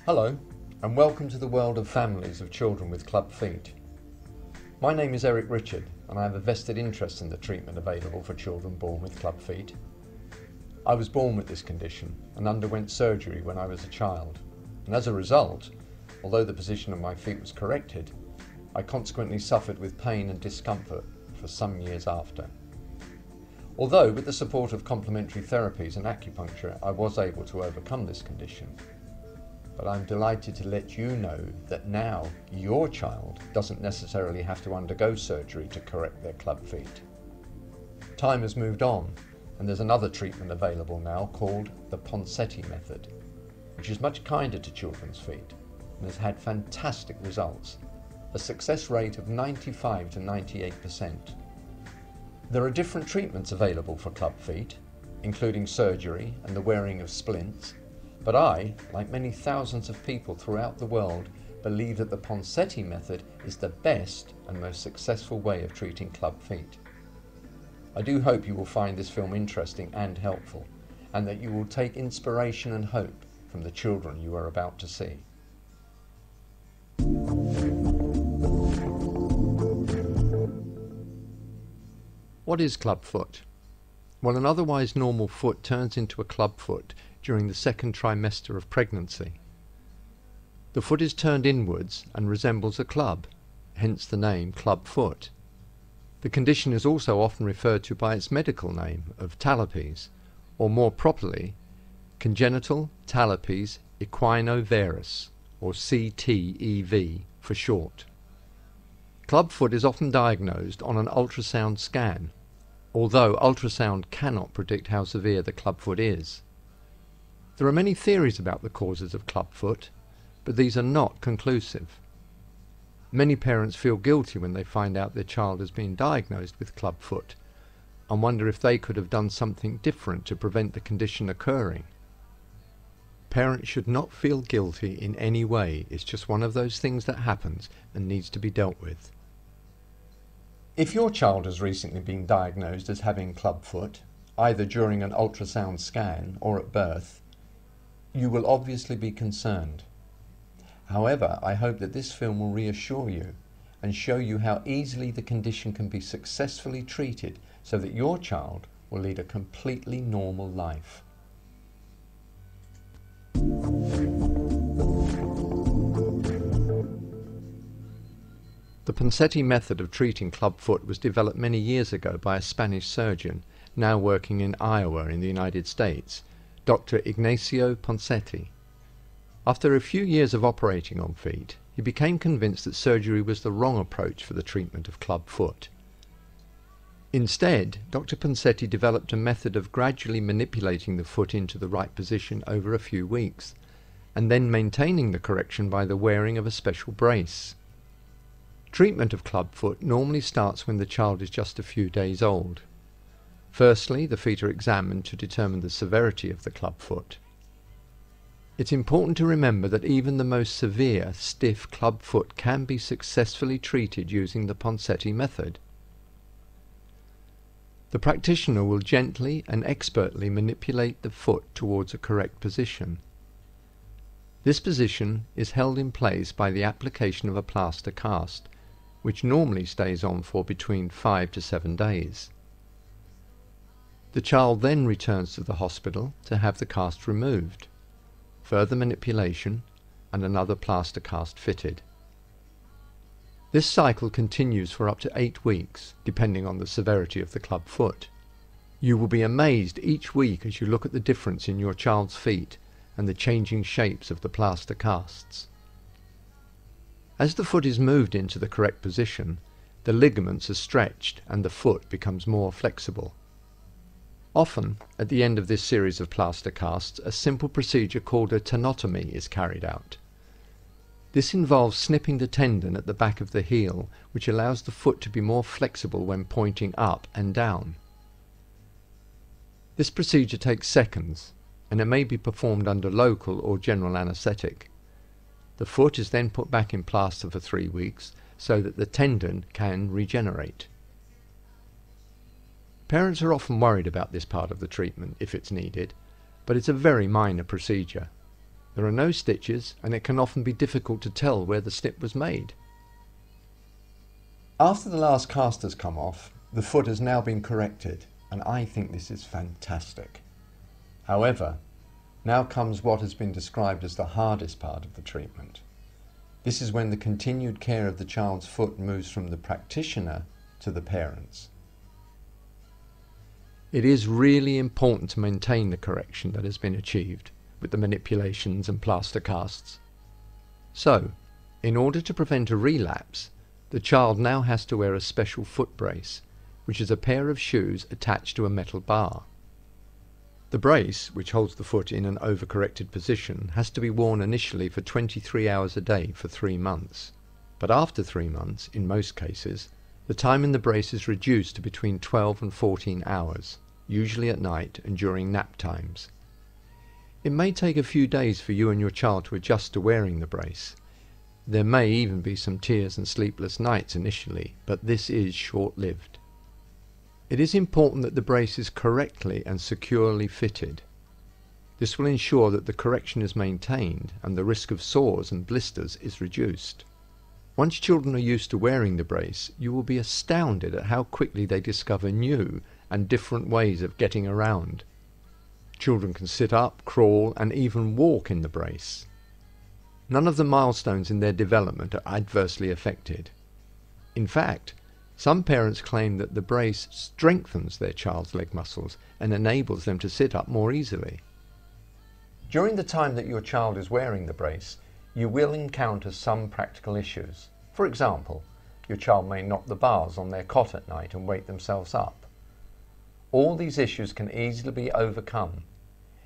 Hello, and welcome to the world of families of children with club feet. My name is Eric Richard, and I have a vested interest in the treatment available for children born with club feet. I was born with this condition and underwent surgery when I was a child, and as a result, although the position of my feet was corrected, I consequently suffered with pain and discomfort for some years after. Although with the support of complementary therapies and acupuncture I was able to overcome this condition, but I'm delighted to let you know that now your child doesn't necessarily have to undergo surgery to correct their club feet. Time has moved on, and there's another treatment available now called the Ponseti Method, which is much kinder to children's feet and has had fantastic results, a success rate of 95 to 98%. There are different treatments available for club feet, including surgery and the wearing of splints, but I, like many thousands of people throughout the world, believe that the Ponseti method is the best and most successful way of treating club feet. I do hope you will find this film interesting and helpful, and that you will take inspiration and hope from the children you are about to see. What is clubfoot? Well, an otherwise normal foot turns into a clubfoot during the second trimester of pregnancy. The foot is turned inwards and resembles a club, hence the name clubfoot. The condition is also often referred to by its medical name of talipes, or more properly, congenital talipes equinovarus, or CTEV for short. Clubfoot is often diagnosed on an ultrasound scan, although ultrasound cannot predict how severe the clubfoot is. There are many theories about the causes of clubfoot, but these are not conclusive. Many parents feel guilty when they find out their child has been diagnosed with clubfoot and wonder if they could have done something different to prevent the condition occurring. Parents should not feel guilty in any way. It's just one of those things that happens and needs to be dealt with. If your child has recently been diagnosed as having clubfoot, either during an ultrasound scan or at birth, you will obviously be concerned. However, I hope that this film will reassure you and show you how easily the condition can be successfully treated so that your child will lead a completely normal life. The Ponseti method of treating clubfoot was developed many years ago by a Spanish surgeon now working in Iowa in the United States, Dr. Ignacio Ponseti. After a few years of operating on feet, he became convinced that surgery was the wrong approach for the treatment of clubfoot. Instead, Dr. Ponseti developed a method of gradually manipulating the foot into the right position over a few weeks, and then maintaining the correction by the wearing of a special brace. Treatment of clubfoot normally starts when the child is just a few days old. Firstly, the feet are examined to determine the severity of the clubfoot. It's important to remember that even the most severe, stiff clubfoot can be successfully treated using the Ponseti method. The practitioner will gently and expertly manipulate the foot towards a correct position. This position is held in place by the application of a plaster cast, which normally stays on for between 5 to 7 days. The child then returns to the hospital to have the cast removed, further manipulation, and another plaster cast fitted. This cycle continues for up to 8 weeks, depending on the severity of the clubfoot. You will be amazed each week as you look at the difference in your child's feet and the changing shapes of the plaster casts. As the foot is moved into the correct position, the ligaments are stretched and the foot becomes more flexible. Often, at the end of this series of plaster casts, a simple procedure called a tenotomy is carried out. This involves snipping the tendon at the back of the heel, which allows the foot to be more flexible when pointing up and down. This procedure takes seconds, and it may be performed under local or general anesthetic. The foot is then put back in plaster for 3 weeks so that the tendon can regenerate. Parents are often worried about this part of the treatment if it's needed, but it's a very minor procedure. There are no stitches, and it can often be difficult to tell where the snip was made. After the last cast has come off, the foot has now been corrected, and I think this is fantastic. However, now comes what has been described as the hardest part of the treatment. This is when the continued care of the child's foot moves from the practitioner to the parents. It is really important to maintain the correction that has been achieved with the manipulations and plaster casts. So, in order to prevent a relapse, the child now has to wear a special foot brace, which is a pair of shoes attached to a metal bar. The brace, which holds the foot in an overcorrected position, has to be worn initially for 23 hours a day for 3 months. But after 3 months, in most cases, the time in the brace is reduced to between 12 and 14 hours, usually at night and during nap times. It may take a few days for you and your child to adjust to wearing the brace. There may even be some tears and sleepless nights initially, but this is short-lived. It is important that the brace is correctly and securely fitted. This will ensure that the correction is maintained and the risk of sores and blisters is reduced. Once children are used to wearing the brace, you will be astounded at how quickly they discover new and different ways of getting around. Children can sit up, crawl, and even walk in the brace. None of the milestones in their development are adversely affected. In fact, some parents claim that the brace strengthens their child's leg muscles and enables them to sit up more easily. During the time that your child is wearing the brace, you will encounter some practical issues. For example, your child may knock the bars on their cot at night and wake themselves up. All these issues can easily be overcome,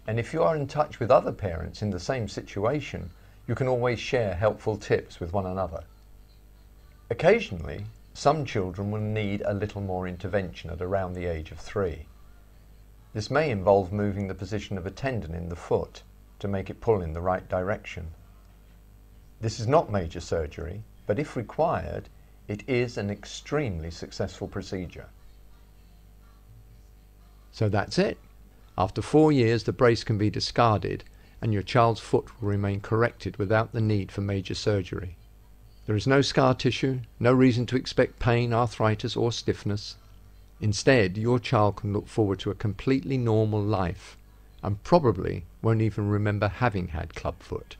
and if you are in touch with other parents in the same situation, you can always share helpful tips with one another. Occasionally, some children will need a little more intervention at around the age of 3. This may involve moving the position of a tendon in the foot to make it pull in the right direction. This is not major surgery, but if required, it is an extremely successful procedure. So that's it. After 4 years, the brace can be discarded and your child's foot will remain corrected without the need for major surgery. There is no scar tissue, no reason to expect pain, arthritis or stiffness. Instead, your child can look forward to a completely normal life and probably won't even remember having had clubfoot.